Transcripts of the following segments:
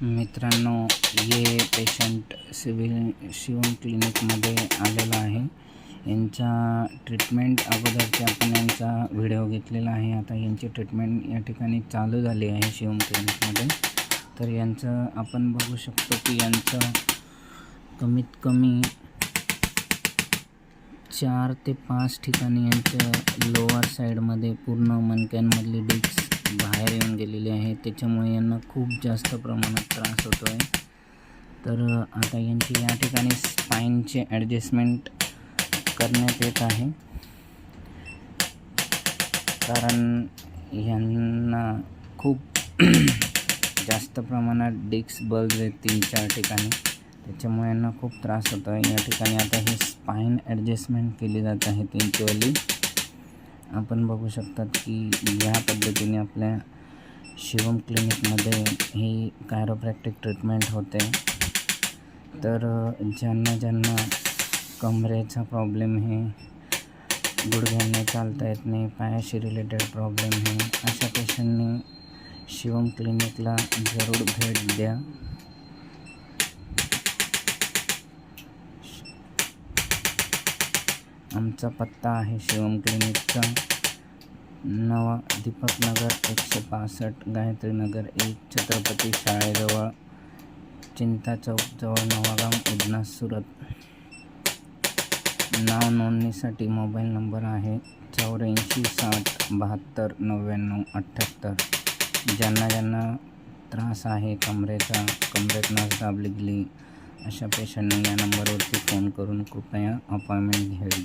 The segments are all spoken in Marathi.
मित्रांनो, ये पेशंट शिवम क्लिनिकमध्ये आलेला आहे. यांचा ट्रीटमेंट अगोदरचे आपण यांचा व्हिडिओ घेतलेला आहे. आता यांची ट्रीटमेंट या ठिकाणी चालू झाली आहे शिवम क्लिनिकमध्ये. तर यांचं आपण बघू शकतो की यांचं कमीत कमी 4 ते 5 ठिकाणी यांच्या लोअर साईडमध्ये पूर्ण मणक्यांमधली डिस्क बाहेर येऊन गेलेली आहे. त्याच्यामुळे यांना खूप जास्त प्रमाणात त्रास होतो आहे. तर आता यांची या ठिकाणी स्पाईनचे ॲडजस्टमेंट करण्यात येत आहे, कारण यांना खूप जास्त प्रमाणात डिस्क बल्ज आहेत 3-4 ठिकाणी. त्याच्यामुळे यांना खूप त्रास होतो आहे. या ठिकाणी आता हे स्पाईन ॲडजस्टमेंट केली जात आहे त्यांचीवाली. आपण बघू शकतात की या पद्धतीने आपल्या शिवम क्लिनिकमध्ये ही कायरोप्रॅक्टिक ट्रीटमेंट होते. तर ज्यांना कमरेचा प्रॉब्लेम आहे, गुडघ्यांनी चालता येत नाही, पायाशी रिलेटेड प्रॉब्लेम आहे, अशा पेशंटनी शिवम क्लिनिकला जरूर भेट द्या. आमचा पत्ता आहे शिवम क्लिनिकचा, नवा दीपकनगर 165, गायत्री नगर 1, छत्रपती शाळेजवळ, चिंता चौकजवळ, नवागाव, उधना, सुरत. नाव नोंदणीसाठी मोबाईल नंबर आहे 84 60 72 99 78. ज्यांना त्रास आहे कमरेचा, कमरेत नस दाबली गेली, अशा पेशंटने या नंबरवरती फोन करून कृपया अपॉइंटमेंट घ्यावी.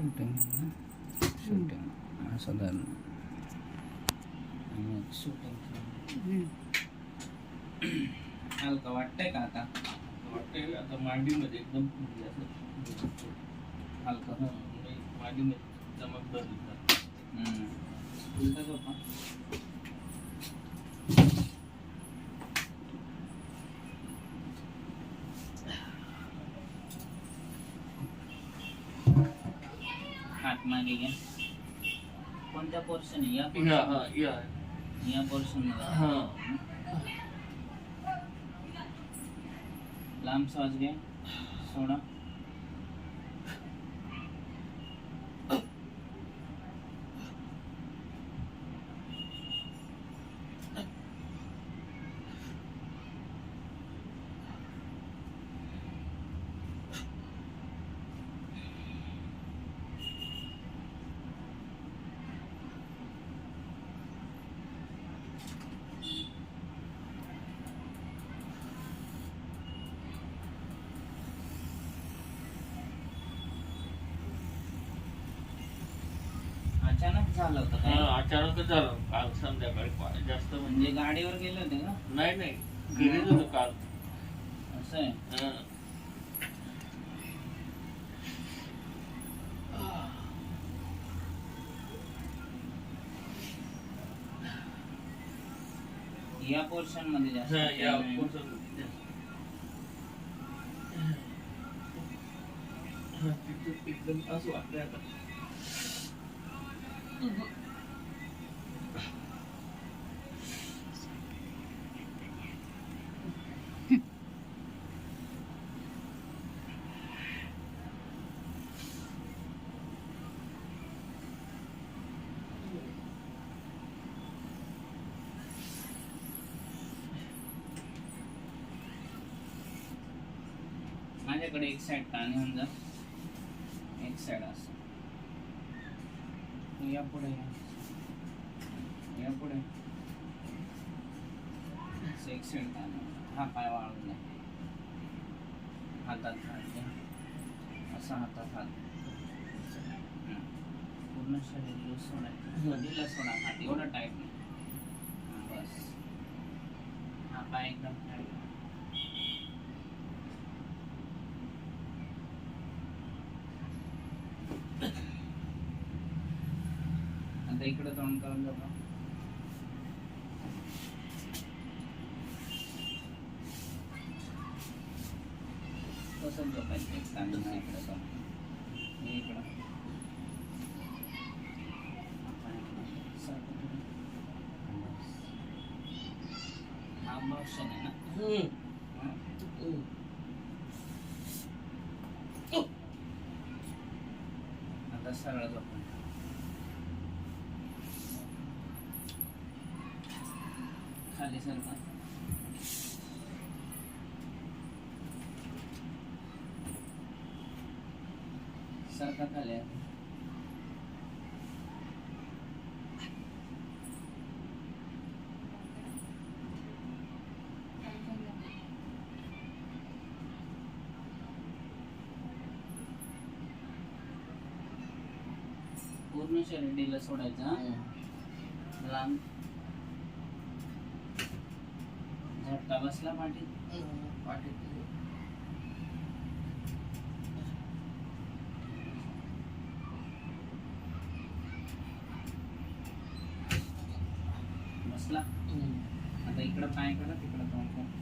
शूटिंग असं धरणं आणि शूटिंग. हलका वाटतंय का आता? वाटतंय आता मांडीमध्ये एकदम हलका मांडीमध्ये चमक भरली. उलटा झोपा. हात मागे घ्या. कोणत्या पोर्शन आहे? या पोर्शन मध्ये लांब श्वास घ्या, सोडा. अचानक झालं होतं काय? अचानकच झालं काल संध्याकाळी. जास्त म्हणजे गाडीवर गेले होते का? नाही घरीच होतो काल. असं आहे. या पोर्शन मध्ये जास्त एकदम असं वाटतंय आता. माझ्याकडे एक साइड कान होऊन जा, एक साइड असं. या पुढे या पुढे एक साइड कान. हा पाय वाळून द्या. हातात हात द्या, असं हातात हात. पूर्ण शरीर लूज सोडायचं. दिलं सोडा हात, एवढं टाईट नाही. बस. हा पाय एकदम टाईट. आता इकडे तोंड करून जातो. कसं झोपायचं? इकडे जाऊन इकडं हा मोशन आहे ना. आता सरळ झोपून खाली सरका. सरका खाली. पूर्ण शरीर ढिलं सोडायचं. लांब झटका बसला पाठी. बसला. आता इकडं पाय करा, तिकडं तोंड करा.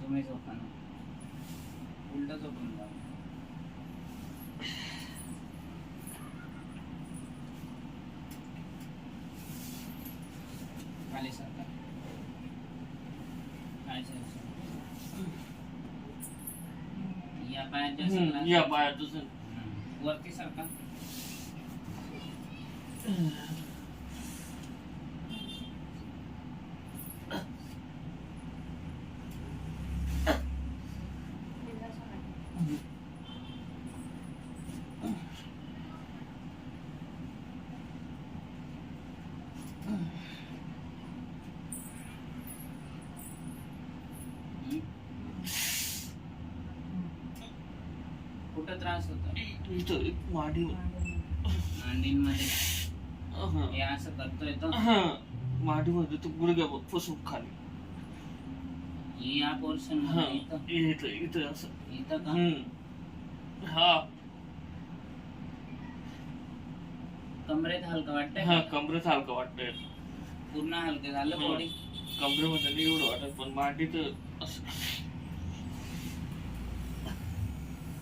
तुम्ही झोपा ना, उलट झोपून जा. खाली सरका. या पायाच्या वरती सरका. त्रास होतो इथं मांडीवर. मांडीमध्ये हा. हे असं करतोय तो हा. मांडीमध्ये तो गुडघ्या फसून खाली. या पोर्शन हा. इथं इथं असं. इथं का हा. कमरेत हलकं वाटतंय हा. का? कमरेत हलकं वाटतंय. पूर्ण हलकं झालं हा. बॉडी कमरेमध्ये नाही एवढं वाटत, पण मांडीत असं.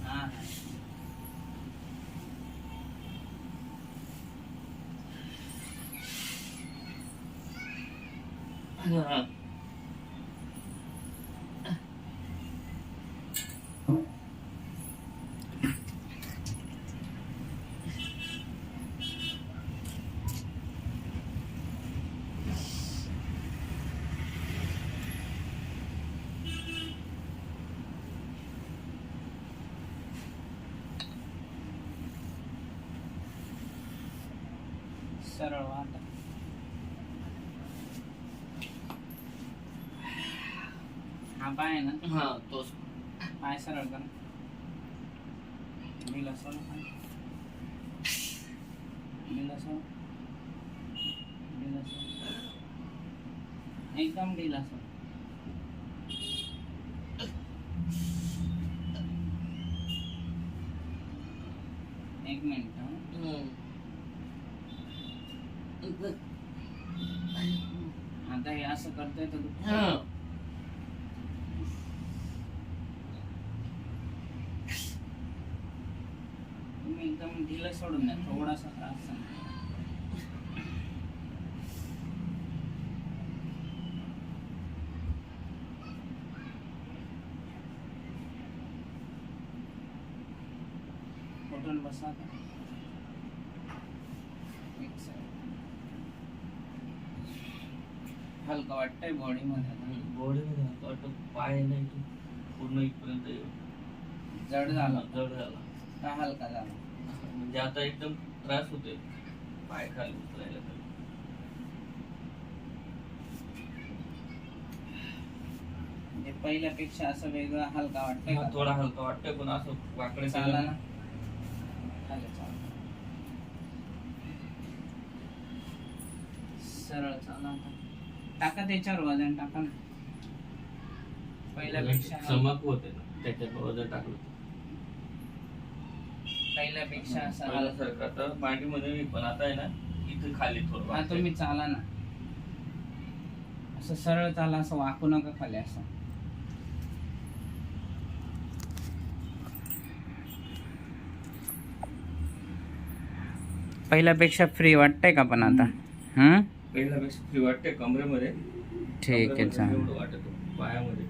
हा हा. सरळ वाटा हा पाय आहे ना हा. तोच. पाय सरळ कर ढिला सोड ढिला सोड ढिला सोड एकदम ढिला सोड एक मिनिट आता हे असं करतोय तर हा. तुम्ही एकदम ढिला सोडून द्या थोडासा त्रास झाला. उठून बसा आता. एक second. हलकं वाटतंय बॉडी मध्ये आता. बॉडीमध्ये हलकं वाटतं. पाय नाही इथून पूर्ण इथपर्यंत जड झालं जड झाला. का हलका झाला म्हणजे आता एकदम त्रास होतोय पाय खाली उचलायला तरी. म्हणजे पहिल्यापेक्षा असं वेगळं हलका वाटतंय हा, का? थोडा हलका वाटतंय, पण असं वाकडे चाला केलं ना चालेल चालेल सरळ चाला आता. टाका त्याच्यावर वजन टाका ना पहिल्यापेक्षा चमक होते ना त्याच्यात वजन टाकलं. पहिल्यापेक्षा असं हलका. पहिल्यासारखं आता मांडीमध्ये नाही, पण आता आहे ना इथं खाली थोडं हा वाटतंय. तुम्ही चाला ना असं सरळ चाला असं वाकू नका खाली असं. पहिल्यापेक्षा फ्री वाटतंय का पण आता पहिल्यापेक्षा फ्री वाटते कमरेमध्ये. ठीक आहे कमरेमध्ये चालेल एवढं वाटत पायामध्ये